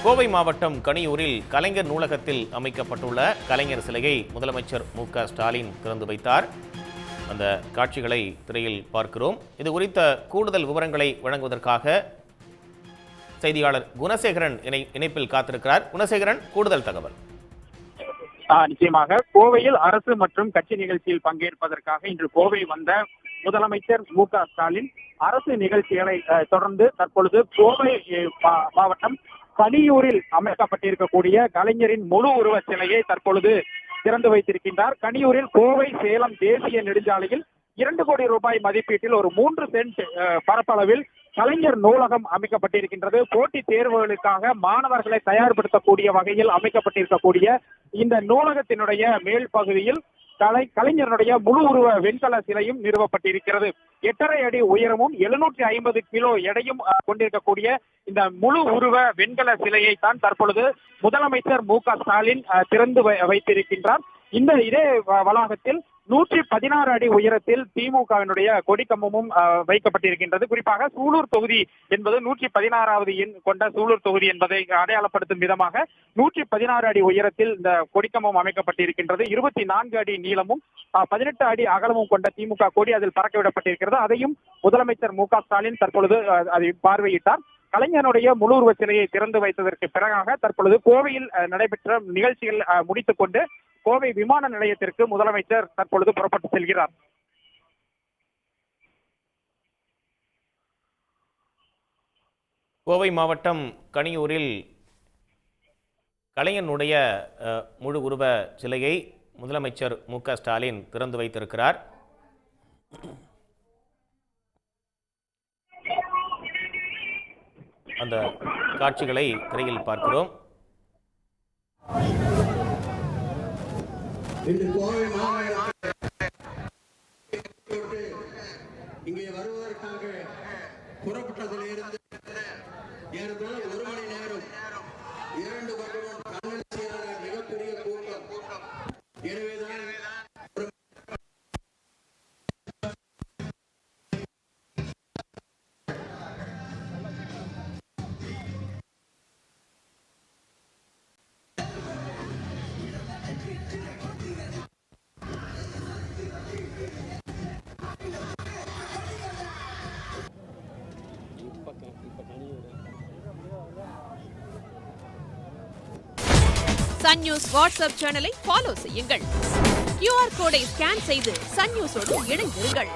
கோவை மாவட்டம் கனியூரில் கலைஞர் நூலகத்தில் அமைக்கப்பட்டுள்ள கலைஞர் சிலையை முதலமைச்சர் மு.க.ஸ்டாலின் திறந்து வைத்தார். அந்த காட்சிகளை திரையில் பார்க்கிறோம். இது குறித்த கூடுதல் விவரங்களை வழங்குவதற்காக செய்தியாளர் குணசேகரன் இணைப்பில் காத்திருக்கிறார். குணசேகரன், கூடுதல் தகவல். நிச்சயமாக கோவையில் அரசு மற்றும் கட்சி நிகழ்ச்சியில் பங்கேற்பதற்காக இன்று கோவை வந்த முதலமைச்சர் மு.க.ஸ்டாலின் அரசு நிகழ்ச்சிகளை தொடர்ந்து தற்பொழுது கோவை மாவட்டம் கனியூரில் அமைக்கப்பட்டிருக்கக்கூடிய கலைஞரின் முழு உருவ சிலையை தற்பொழுது திறந்து வைத்திருக்கின்றார். கனியூரில் கோவை சேலம் தேசிய நெடுஞ்சாலையில் 2 கோடி ரூபாய் மதிப்பீட்டில் ஒரு 3 சென்ட் பரப்பளவில் கலைஞர் நூலகம் அமைக்கப்பட்டிருக்கின்றது. போட்டித் தேர்வுகளுக்காக மாணவர்களை தயார்படுத்தக்கூடிய வகையில் அமைக்கப்பட்டிருக்கக்கூடிய இந்த நூலகத்தினுடைய மேல் பகுதியில் கலைஞருடைய முழு உருவ வெண்கல சிலையும் நிறுவப்பட்டிருக்கிறது. 8.5 அடி உயரமும் 750 கிலோ எடையும் கொண்டிருக்கக்கூடிய இந்த முழு உருவ வெண்கல சிலையை தான் தற்பொழுது முதலமைச்சர் மு.க.ஸ்டாலின் திறந்து வைத்திருக்கின்றார். இதே வளாகத்தில் 116 அடி உயரத்தில் திமுகவினுடைய கொடிக்கம்பமும் வைக்கப்பட்டிருக்கின்றது. குறிப்பாக சூலூர் தொகுதி என்பது 116வது எண் கொண்ட சூலூர் தொகுதி என்பதை அடையாளப்படுத்தும் விதமாக 116 அடி உயரத்தில் இந்த கொடிக்கம்பம் அமைக்கப்பட்டிருக்கின்றது. 24 அடி நீளமும் 18 அடி அகலமும் கொண்ட திமுக கொடி அதில் பறக்கவிடப்பட்டிருக்கிறது. அதையும் முதலமைச்சர் மு.க.ஸ்டாலின் தற்பொழுது அதை பார்வையிட்டார். கலைஞருடைய முழு உருவ சிலையை திறந்து வைத்ததற்கு பிறகாக தற்பொழுது கோவையில் நடைபெற்ற நிகழ்ச்சிகள் முடித்துக் கொண்டு கோவை விமான நிலையத்திற்கு முதலமைச்சர் தற்பொழுது புறப்பட்டு செல்கிறார். கோவை மாவட்டம் கனியூரில் கலைஞனுடைய முழு உருவ சிலையை முதலமைச்சர் மு.க.ஸ்டாலின் திறந்து வைத்திருக்கிறார். அந்த காட்சிகளை திரையில் பார்க்கிறோம். இங்கே வருவதற்காக புறப்பட்டதிலிருந்து ஏறத்தாழ 1 மணி நேரம் 2 பக்கமும் கண்காட்சியான மிகப்பெரிய கூட்டம். எனவேதான் சன் நியூஸ் வாட்ஸ்அப் சேனலை ஃபாலோ செய்யுங்கள். QR கோடை ஸ்கேன் செய்து சன் நியூஸோடு இணைந்திருங்கள்.